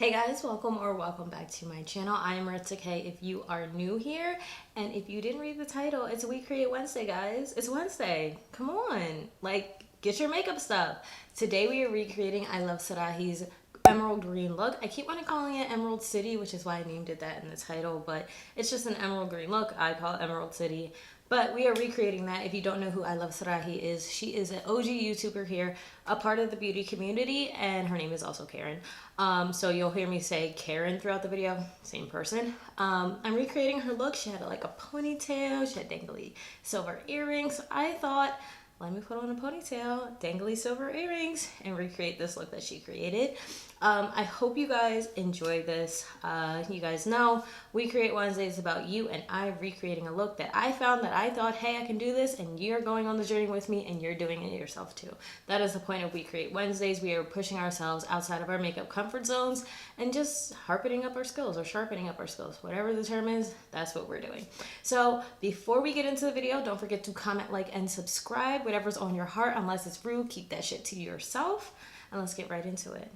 Hey guys, welcome back to my channel. I am Maritzah if you are new here, and if you didn't read the title, it's We Create Wednesday, guys. It's Wednesday. Come on, like, get your makeup stuff. Today we are recreating iluvsarahii's emerald green look. I keep on calling it Emerald City, which is why I named it that in the title, but it's just an emerald green look. I call it Emerald City. But we are recreating that. If you don't know who iluvsarahii is, she is an OG YouTuber here, a part of the beauty community, and her name is also Karen. So you'll hear me say Karen throughout the video, same person. I'm recreating her look. She had like a ponytail, she had dangly silver earrings. So I thought, let me put on a ponytail, dangly silver earrings, and recreate this look that she created. I hope you guys enjoy this. You guys know We Create Wednesday is about you and I recreating a look that I found that I thought, hey, I can do this, and you're going on the journey with me and you're doing it yourself too. That is the point of We Create Wednesdays. We are pushing ourselves outside of our makeup comfort zones and just sharpening up our skills, whatever the term is. That's what we're doing. So before we get into the video, don't forget to comment, like, and subscribe. Whatever's on your heart, unless it's rude, keep that shit to yourself, and let's get right into it.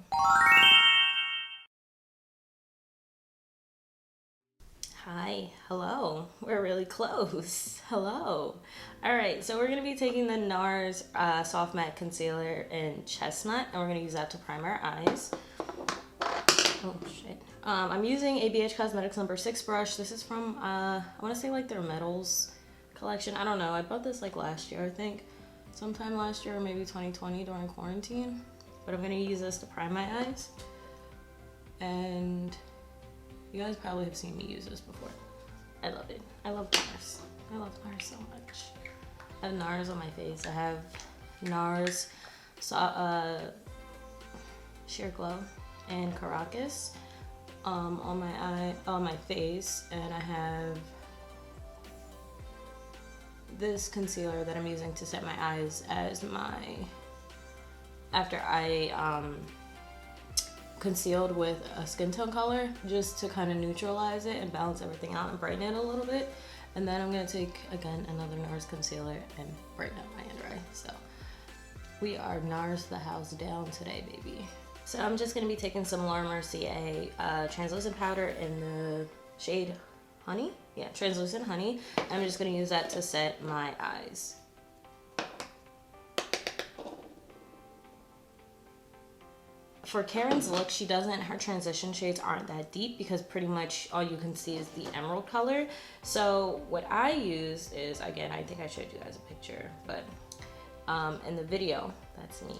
Hi, hello. We're really close. Hello. All right, so we're gonna be taking the Nars Soft Matte Concealer in Chestnut, and we're gonna use that to prime our eyes. Oh shit. I'm using ABH Cosmetics number 6 brush. This is from, I wanna say like their Metals collection. I don't know, I bought this like last year, I think. Sometime last year, or maybe 2020 during quarantine. But I'm gonna use this to prime my eyes. And you guys probably have seen me use this before. I love it. I love Nars. I love Nars so much. I have Nars on my face. I have Nars Sheer Glow and Caracas on my face, and I have this concealer that I'm using to set my eyes as after I concealed with a skin tone color, just to kind of neutralize it and balance everything out and brighten it a little bit. And then I'm gonna take again another Nars concealer and brighten up my under eye. So we are Nars the house down today, baby. So I'm just gonna be taking some Laura Mercier translucent powder in the shade Honey. Yeah, translucent Honey. I'm just gonna use that to set my eyes. For Karen's look, her transition shades aren't that deep because pretty much all you can see is the emerald color. So what I use is, again, I think I showed you guys a picture, but in the video, that's me.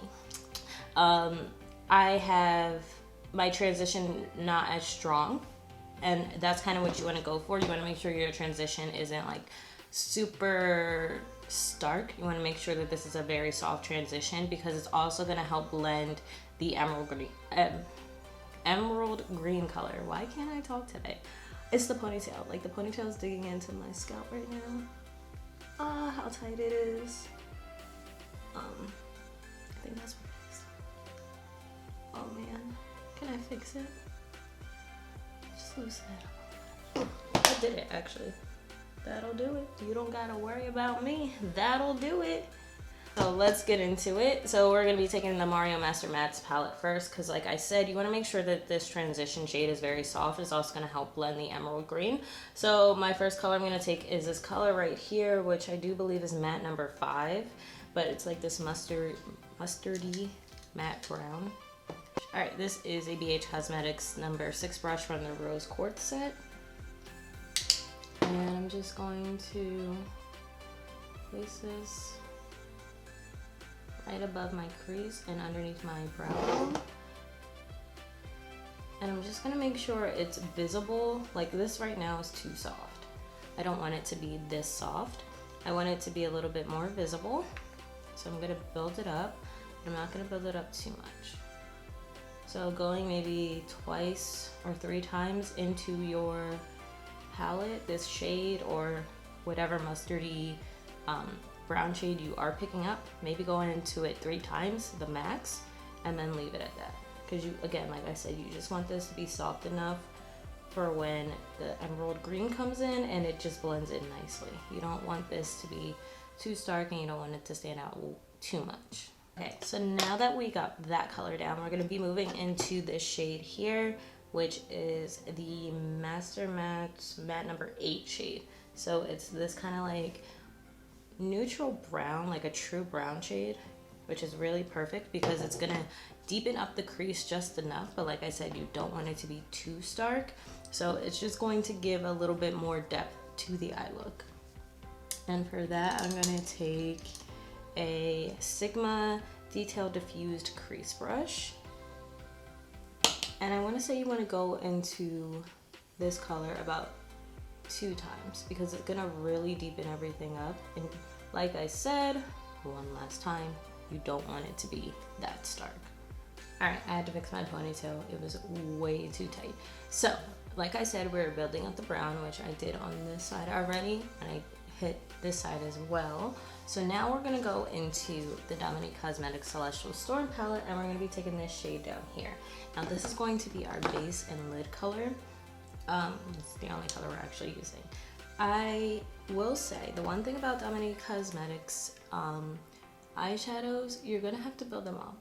I have my transition not as strong, and that's kind of what you want to go for. You want to make sure your transition isn't like super stark. You want to make sure that this is a very soft transition because it's also going to help blend the emerald green color. Why can't I talk today? It's the ponytail. Like, the ponytail's digging into my scalp right now. Ah, how tight it is. I think that's what it is. Oh man, can I fix it? Just loosen it up. I did it actually. That'll do it. You don't gotta worry about me. That'll do it. So let's get into it. So we're gonna be taking the Mario Master Mattes palette first, because like I said, you wanna make sure that this transition shade is very soft. It's also gonna help blend the emerald green. So my first color I'm gonna take is this color right here, which I do believe is matte number 5, but it's like this mustardy matte brown. All right, this is ABH Cosmetics number 6 brush from the Rose Quartz set. And I'm just going to place this right above my crease and underneath my brow bone. And I'm just gonna make sure it's visible. Like, this right now is too soft. I don't want it to be this soft. I want it to be a little bit more visible. So I'm gonna build it up. I'm not gonna build it up too much. So going maybe 2 or 3 times into your palette, this shade or whatever mustardy brown shade you are picking up, maybe going into it 3 times, the max, and then leave it at that. Because you, again, like I said, you just want this to be soft enough for when the emerald green comes in and it just blends in nicely. You don't want this to be too stark and you don't want it to stand out too much. Okay, so now that we got that color down, we're gonna be moving into this shade here, which is the Master Matte number 8 shade. So it's this kind of like neutral brown, like a true brown shade, which is really perfect because it's gonna deepen up the crease just enough, but like I said, you don't want it to be too stark. So it's just going to give a little bit more depth to the eye look. And for that, I'm gonna take a Sigma Detail Diffused Crease Brush. And I wanna say you wanna go into this color about 2 times because it's gonna really deepen everything up. And like I said, one last time, you don't want it to be that stark. All right, I had to fix my ponytail. It was way too tight. So, like I said, we're building up the brown, which I did on this side already, and I hit this side as well. So now we're gonna go into the Dominique Cosmetics Celestial Storm palette, and we're gonna be taking this shade down here. Now this is going to be our base and lid color. It's the only color we're actually using. I will say, the one thing about Dominique Cosmetics eyeshadows, you're gonna have to build them up.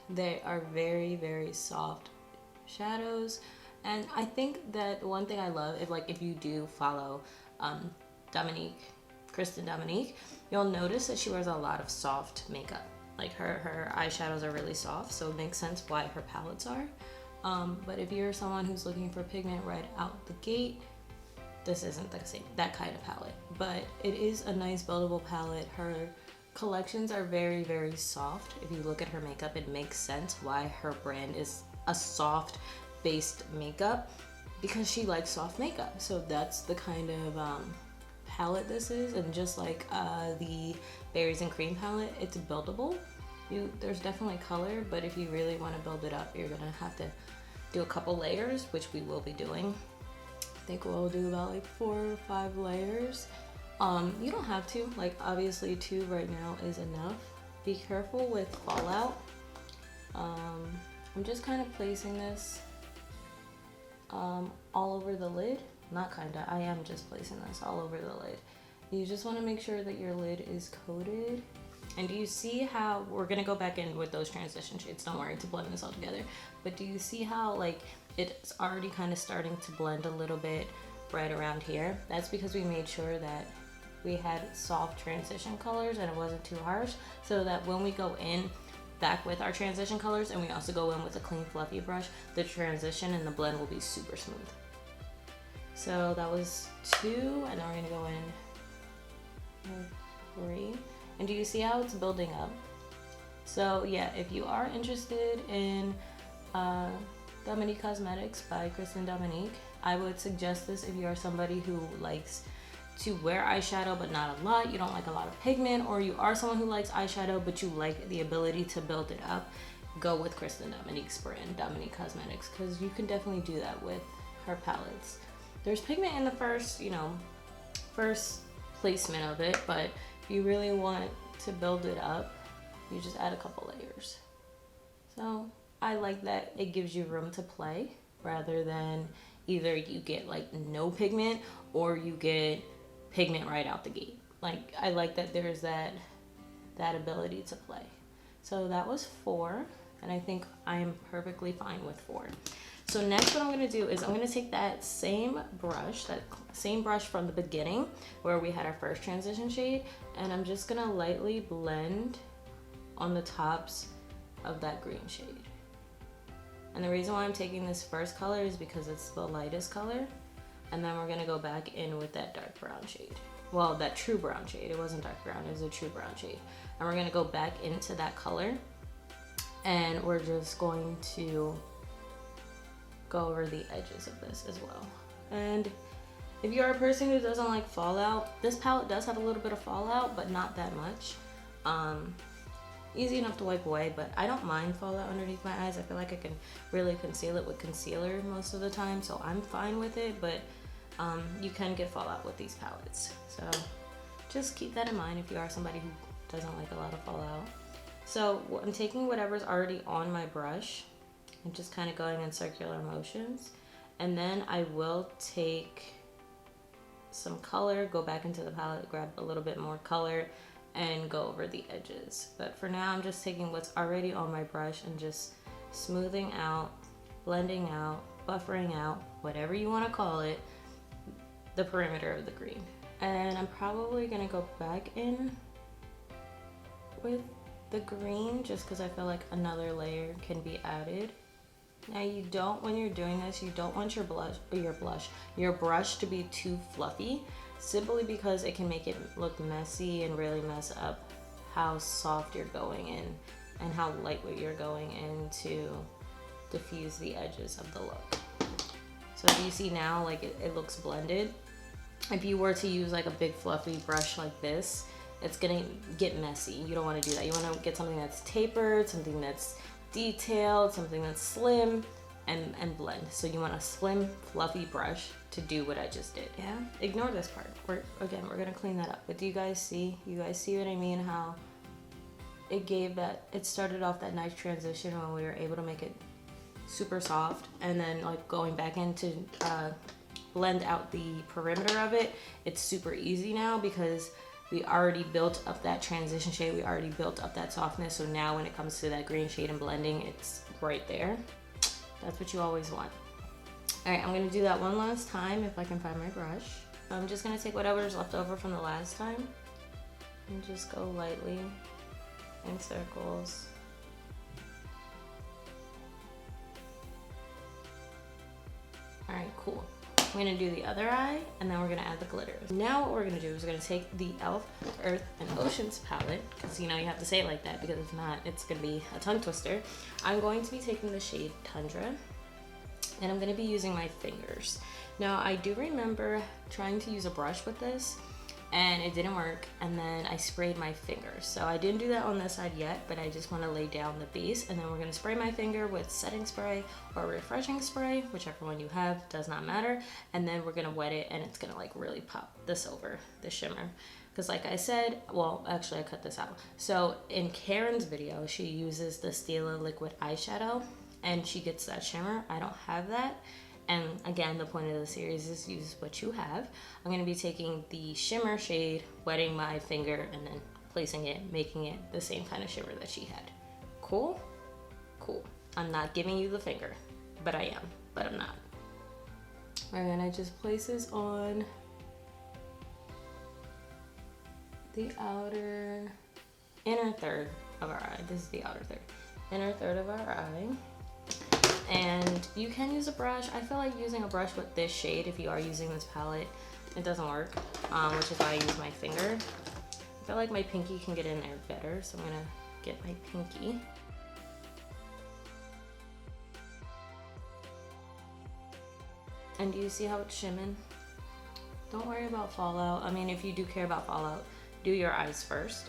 They are very, very soft shadows. And I think that one thing I love, if you do follow Kristen Dominique, you'll notice that she wears a lot of soft makeup. Like her eyeshadows are really soft, so it makes sense why her palettes are. But if you're someone who's looking for pigment right out the gate, this isn't that kind of palette. But it is a nice buildable palette. Her collections are very, very soft. If you look at her makeup, it makes sense why her brand is a soft based makeup, because she likes soft makeup. So that's the kind of palette this is. And just like the Berries and Cream palette, it's buildable. There's definitely color, but if you really want to build it up, you're gonna have to do a couple layers, which we will be doing. I think we'll do about like 4 or 5 layers. You don't have to, like obviously 2 right now is enough. Be careful with fallout. I'm just kind of placing this all over the lid. Not kinda, I am just placing this all over the lid. You just want to make sure that your lid is coated. And do you see how, we're gonna go back in with those transition shades, don't worry, to blend this all together. But do you see how like it's already kind of starting to blend a little bit right around here? That's because we made sure that we had soft transition colors and it wasn't too harsh, so that when we go in back with our transition colors and we also go in with a clean fluffy brush, the transition and the blend will be super smooth. So that was 2, and then we're gonna go in 3. And do you see how it's building up? So yeah, if you are interested in Dominique Cosmetics by Kristen Dominique, I would suggest this if you are somebody who likes to wear eyeshadow but not a lot, you don't like a lot of pigment, or you are someone who likes eyeshadow but you like the ability to build it up, go with Kristen Dominique's brand, Dominique Cosmetics, because you can definitely do that with her palettes. There's pigment in the first placement of it, but if you really want to build it up, you just add a couple layers. So I like that it gives you room to play, rather than either you get like no pigment or you get pigment right out the gate. Like I like that there's that ability to play. So that was 4, and I think I'm perfectly fine with 4. So next what I'm gonna do is I'm gonna take that same brush from the beginning where we had our first transition shade, and I'm just gonna lightly blend on the tops of that green shade. And the reason why I'm taking this first color is because it's the lightest color, and then we're gonna go back in with that dark brown shade. Well, that true brown shade. It wasn't dark brown, it was a true brown shade. And we're gonna go back into that color, and we're just going to go over the edges of this as well. And if you're a person who doesn't like fallout, this palette does have a little bit of fallout, but not that much. Easy enough to wipe away, but I don't mind fallout underneath my eyes. I feel like I can really conceal it with concealer most of the time, so I'm fine with it, but you can get fallout with these palettes. So just keep that in mind if you are somebody who doesn't like a lot of fallout. So I'm taking whatever's already on my brush and just kind of going in circular motions. And then I will take some color, go back into the palette, grab a little bit more color, and go over the edges. But for now, I'm just taking what's already on my brush and just smoothing out, blending out, buffering out, whatever you want to call it, the perimeter of the green. And I'm probably gonna go back in with the green just because I feel like another layer can be added. Now you don't, when you're doing this, you don't want your brush to be too fluffy, simply because it can make it look messy and really mess up how soft you're going in and how lightweight you're going in to diffuse the edges of the look. So if you see now, like it looks blended. If you were to use like a big fluffy brush like this, it's gonna get messy. You don't wanna do that. You wanna get something that's tapered, something that's detailed, something that's slim, and blend. So you want a slim, fluffy brush to do what I just did. Yeah, ignore this part. We're gonna clean that up. But do you guys see? You guys see what I mean? How it gave that, it started off that nice transition when we were able to make it super soft, and then like going back into blend out the perimeter of it, it's super easy now because we already built up that transition shade, we already built up that softness, so now when it comes to that green shade and blending, it's right there. That's what you always want. All right, I'm gonna do that one last time if I can find my brush. I'm just gonna take whatever's left over from the last time and just go lightly in circles. All right, cool. I'm gonna do the other eye, and then we're gonna add the glitter. Now what we're gonna do is we're gonna take the e.l.f. Earth and Oceans palette, because you know you have to say it like that, because if not, it's gonna be a tongue twister. I'm going to be taking the shade Tundra, and I'm gonna be using my fingers. Now I do remember trying to use a brush with this, and it didn't work, and then I sprayed my fingers. So I didn't do that on this side yet, but I just wanna lay down the base, and then we're gonna spray my finger with setting spray or refreshing spray, whichever one you have, does not matter. And then we're gonna wet it, and it's gonna like really pop the silver, the shimmer. Because like I said, well, actually I cut this out. So in Karen's video, she uses the Stila liquid eyeshadow, and she gets that shimmer. I don't have that. And again, the point of the series is use what you have. I'm gonna be taking the shimmer shade, wetting my finger, and then placing it, making it the same kind of shimmer that she had. Cool? Cool. I'm not giving you the finger, but I am, but I'm not. We're gonna just place this on the inner third of our eye. This is the outer third. Inner third of our eye. And you can use a brush. I feel like using a brush with this shade, if you are using this palette, it doesn't work, which is why I use my finger. I feel like my pinky can get in there better, so I'm gonna get my pinky. And do you see how it's shimming? Don't worry about fallout. I mean, if you do care about fallout, do your eyes first.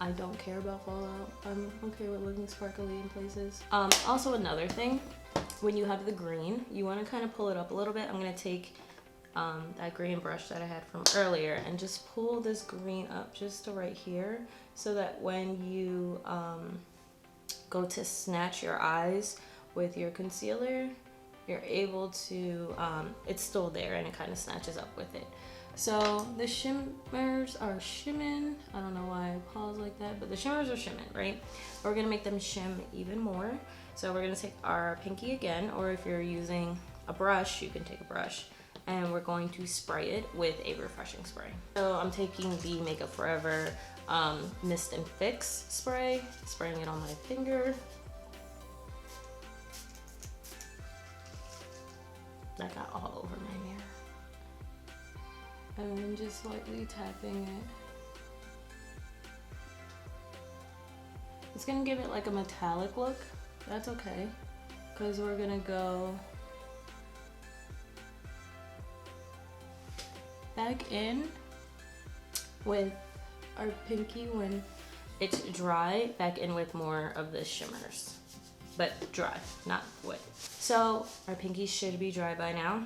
I don't care about fallout. I'm okay with looking sparkly in places. Also another thing, when you have the green, you want to kind of pull it up a little bit. I'm going to take that green brush that I had from earlier and just pull this green up just to right here, so that when you go to snatch your eyes with your concealer, you're able to, it's still there and it kind of snatches up with it. So the shimmers are shimming. I don't know why I paused like that, but the shimmers are shimming, right? We're gonna make them shim even more. So we're gonna take our pinky again, or if you're using a brush, you can take a brush, and we're going to spray it with a refreshing spray. So I'm taking the Makeup Forever Mist and Fix spray, spraying it on my finger. That got all over my mirror. And then just lightly tapping it. It's gonna give it like a metallic look. That's okay, because we're gonna go back in with our pinky when it's dry, back in with more of the shimmers, but dry, not wet. So our pinky should be dry by now.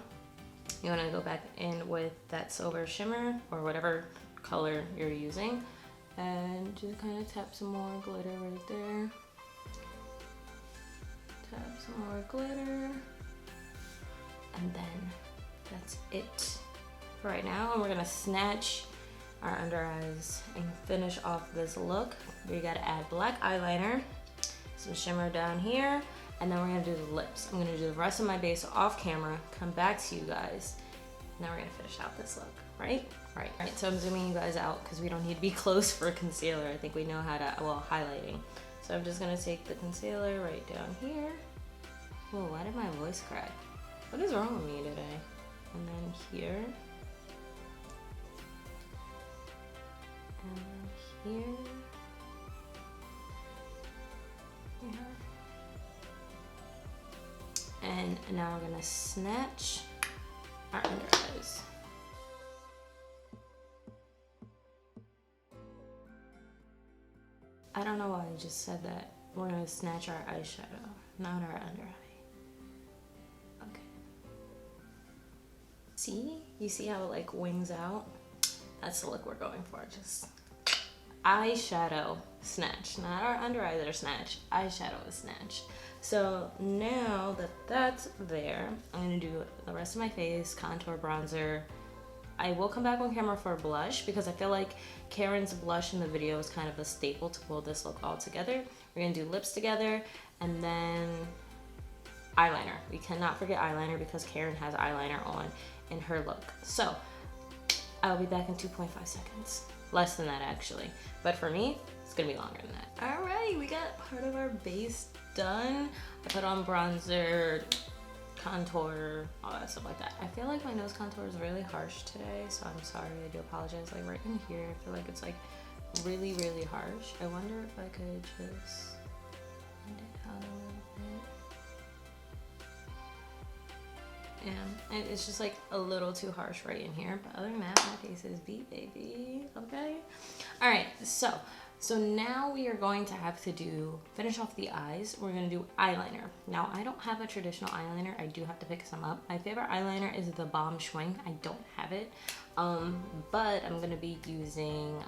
You want to go back in with that silver shimmer or whatever color you're using, and just kind of tap some more glitter right there. Tap some more glitter, and then that's it for right now. And we're gonna snatch our under eyes and finish off this look. We gotta add black eyeliner. some shimmer down here, and then we're gonna do the lips. I'm gonna do the rest of my base off camera, come back to you guys. Now we're gonna finish out this look, right? Right. So I'm zooming you guys out because we don't need to be close for concealer. I think we know how to, well, highlighting. So I'm just gonna take the concealer right down here. Whoa, why did my voice crack? What is wrong with me today? And then here. And then here. Yeah. And now we're gonna snatch our under eyes. I don't know why I just said that. We're gonna snatch our eyeshadow, not our under eye. Okay. See? You see how it like wings out? That's the look we're going for. Just eyeshadow snatch, not our under eyes that are snatched. Eyeshadow is snatched. So now that that's there, I'm gonna do the rest of my face, contour, bronzer. I will come back on camera for a blush because I feel like Karen's blush in the video is kind of a staple to pull this look all together. We're gonna do lips together and then eyeliner. We cannot forget eyeliner because Karen has eyeliner on in her look. So I'll be back in 2.5 seconds. Less than that actually. But for me, it's gonna be longer than that. All right, we got part of our base done. I put on bronzer, contour, all that stuff like that. I feel like my nose contour is really harsh today, so I'm sorry, I do apologize. Like right in here, I feel like it's like really, really harsh. I wonder if I could just blend it out a little bit. Yeah, and it's just like a little too harsh right in here, but other than that, my face is beat, baby, okay? All right, so now we are going to have to finish off the eyes. We're gonna do eyeliner. Now, I don't have a traditional eyeliner. I do have to pick some up. My favorite eyeliner is the Bomb Schwing. I don't have it, but I'm gonna be using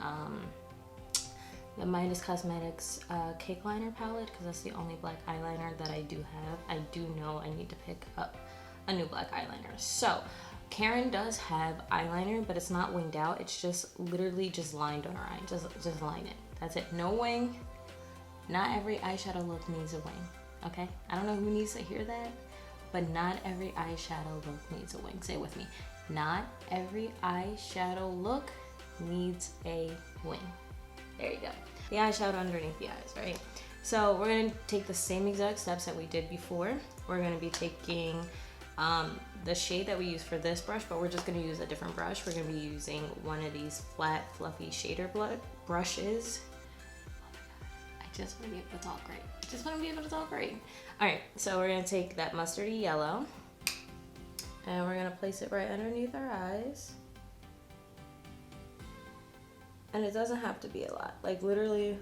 the Midas Cosmetics Cake Liner palette because that's the only black eyeliner that I do have. I do know I need to pick up a new black eyeliner. So, Karen does have eyeliner, but it's not winged out. It's just literally just lined on her eye. Just line it. That's it. No wing. Not every eyeshadow look needs a wing. Okay? I don't know who needs to hear that, but not every eyeshadow look needs a wing. Say it with me. Not every eyeshadow look needs a wing. There you go. The eyeshadow underneath the eyes, right? So we're going to take the same exact steps that we did before. We're going to be taking the shade that we use for this brush, but we're just going to use a different brush. We're going to be using one of these flat, fluffy shader brushes. Oh my god, I just want to be able to talk great. Just want to be able to talk great. All right, so we're going to take that mustardy yellow and we're going to place it right underneath our eyes. And it doesn't have to be a lot. Like literally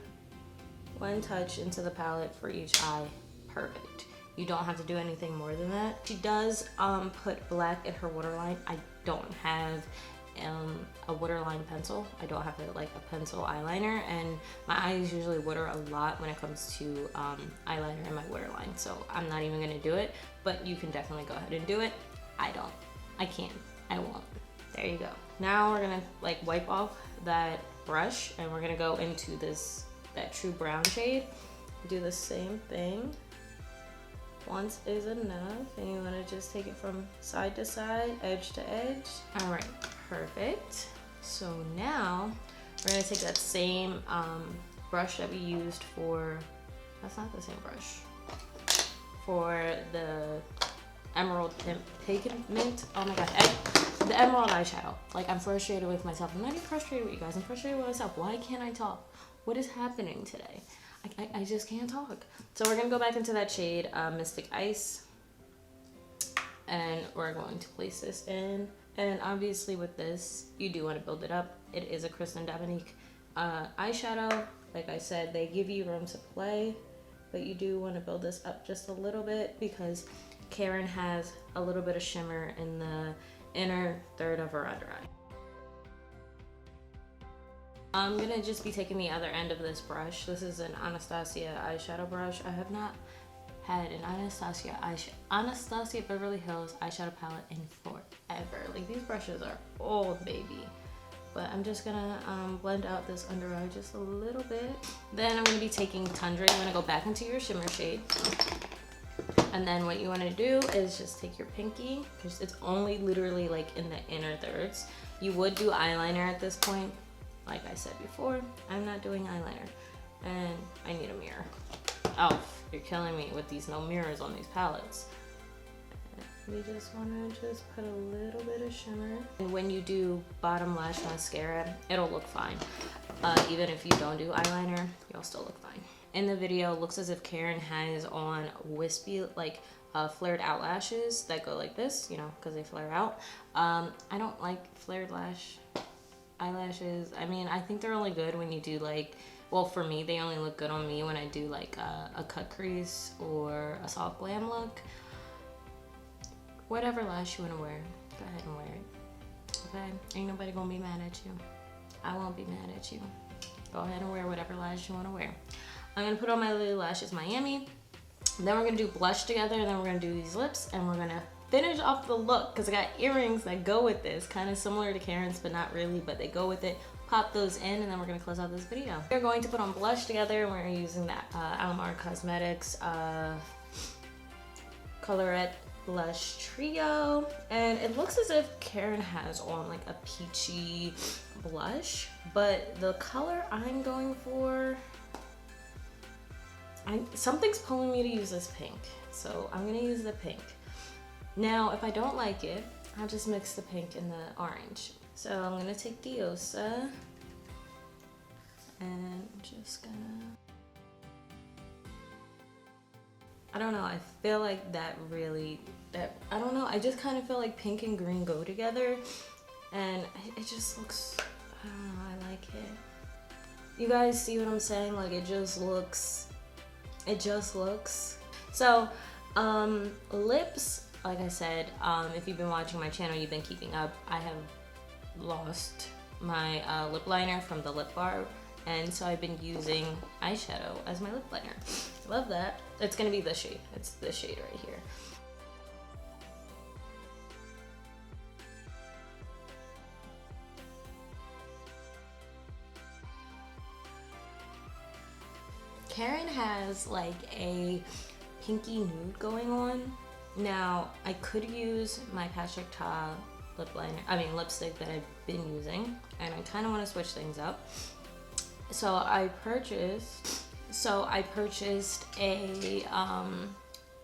one touch into the palette for each eye. Perfect. You don't have to do anything more than that. She does put black in her waterline. I don't have a waterline pencil. I don't have like a pencil eyeliner, and my eyes usually water a lot when it comes to eyeliner in my waterline. So I'm not even gonna do it, but you can definitely go ahead and do it. I don't. I can't. I won't. There you go. Now we're gonna like wipe off that brush and we're gonna go into that true brown shade. Do the same thing. Once is enough, and you want to just take it from side to side, edge to edge. All right, perfect. So now we're gonna take that same brush that we used for, that's not the same brush, for the emerald pigment. Oh my god, the emerald eyeshadow. Like I'm frustrated with myself. I'm not even frustrated with you guys. I'm frustrated with myself. Why can't I talk? What is happening today? I just can't talk. So we're gonna go back into that shade, Mystic Ice, and we're going to place this in. And obviously with this, you do want to build it up. It is a Kristen Dominique eyeshadow. Like I said, they give you room to play, but you do want to build this up just a little bit because Karen has a little bit of shimmer in the inner third of her under eye. I'm gonna just be taking the other end of this brush. This is an Anastasia eyeshadow brush. I have not had an Anastasia Beverly Hills eyeshadow palette in forever. Like these brushes are old, baby. But I'm just gonna blend out this under eye just a little bit. Then I'm gonna be taking Tundra. You're gonna go back into your shimmer shade. And then what you wanna do is just take your pinky, because it's only literally like in the inner thirds. You would do eyeliner at this point. Like I said before, I'm not doing eyeliner. And I need a mirror. Oh, you're killing me with these no mirrors on these palettes. We just wanna just put a little bit of shimmer. And when you do bottom lash mascara, it'll look fine. Even if you don't do eyeliner, you'll still look fine. In the video, it looks as if Karen has on wispy, like flared out lashes that go like this, you know, because they flare out. I don't like flared eyelashes. I mean, I think they're only good when you do like, well, for me, they only look good on me when I do like a cut crease or a soft glam look. Whatever lash you want to wear, go ahead and wear it. Okay? Ain't nobody gonna be mad at you. I won't be mad at you. Go ahead and wear whatever lash you want to wear. I'm gonna put on my Lily Lashes Miami. Then we're gonna do blush together, and then we're gonna do these lips, and we're gonna finish off the look because I got earrings that go with this, kind of similar to Karen's, but not really, but they go with it. Pop those in, and then we're gonna close out this video. We're going to put on blush together, and we're using that Alamar Cosmetics Colorette Blush Trio, and it looks as if Karen has on like a peachy blush, but the color I'm going for, something's pulling me to use this pink, so I'm gonna use the pink. Now, if I don't like it, I'll just mix the pink and the orange. So I'm gonna take Diosa, and I'm just gonna, I don't know, I feel like I don't know, I just kind of feel like pink and green go together, and it just looks, I don't know, I like it. You guys see what I'm saying? Like, it just looks. So, lips, like I said, if you've been watching my channel, you've been keeping up, I have lost my lip liner from the lip bar, and so I've been using eyeshadow as my lip liner. Love that. It's gonna be this shade. It's this shade right here. Karen has like a pinky nude going on. Now, I could use my Patrick Ta lipstick that I've been using, and I kind of want to switch things up. So I purchased a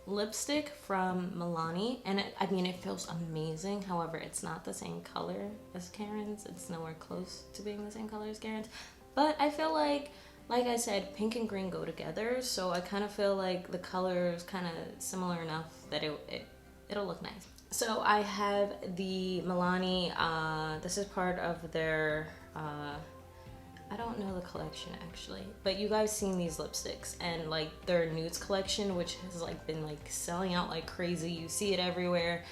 lipstick from Milani, and it feels amazing. However, it's not the same color as Karen's. It's nowhere close to being the same color as Karen's. But I feel like I said, pink and green go together, so I kind of feel like the color is kind of similar enough that it'll look nice. So I have the Milani, this is part of their, I don't know the collection actually, but you guys seen these lipsticks, and like their nudes collection, which has like been like selling out like crazy. You see it everywhere.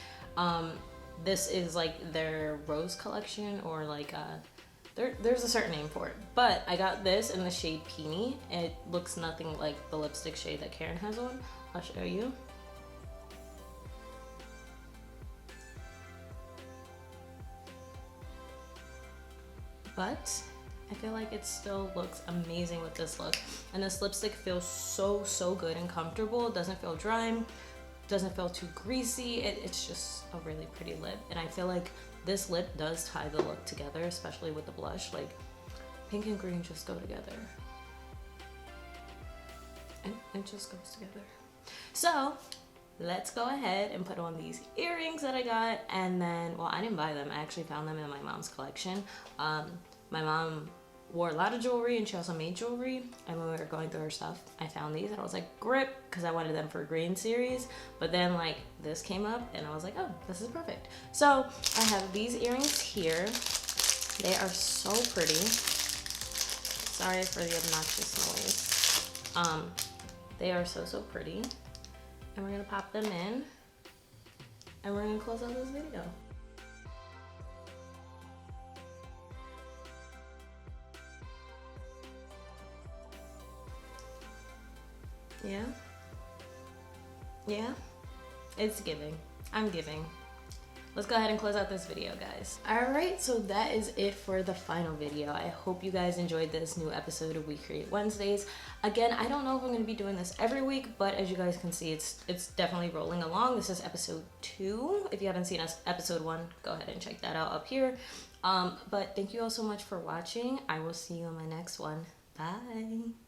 This is like their rose collection, or like there's a certain name for it, but I got this in the shade Peony. It looks nothing like the lipstick shade that Karen has on. I'll show you. But I feel like it still looks amazing with this look. And this lipstick feels so good and comfortable. It doesn't feel dry, doesn't feel too greasy. It's just a really pretty lip. And I feel like this lip does tie the look together, especially with the blush. Like, pink and green just go together. And it just goes together. So, let's go ahead and put on these earrings that I got. And then, well, I didn't buy them. I actually found them in my mom's collection. My mom wore a lot of jewelry, and she also made jewelry, and when we were going through her stuff, I found these, and I was like, grip, because I wanted them for green series. But then like this came up, and I was like, oh, this is perfect. So I have these earrings here. They are so pretty. Sorry for the obnoxious noise. They are so pretty, and we're gonna pop them in, and we're gonna close out this video. Yeah, it's giving. I'm giving. let's go ahead and close out this video, guys. All right, so that is it for the final video. I hope you guys enjoyed this new episode of We Create Wednesdays. Again, I don't know if I'm going to be doing this every week, but as you guys can see, it's definitely rolling along. This is episode 2. If you haven't seen episode 1, go ahead and check that out up here. But thank you all so much for watching. I will see you on my next one. Bye.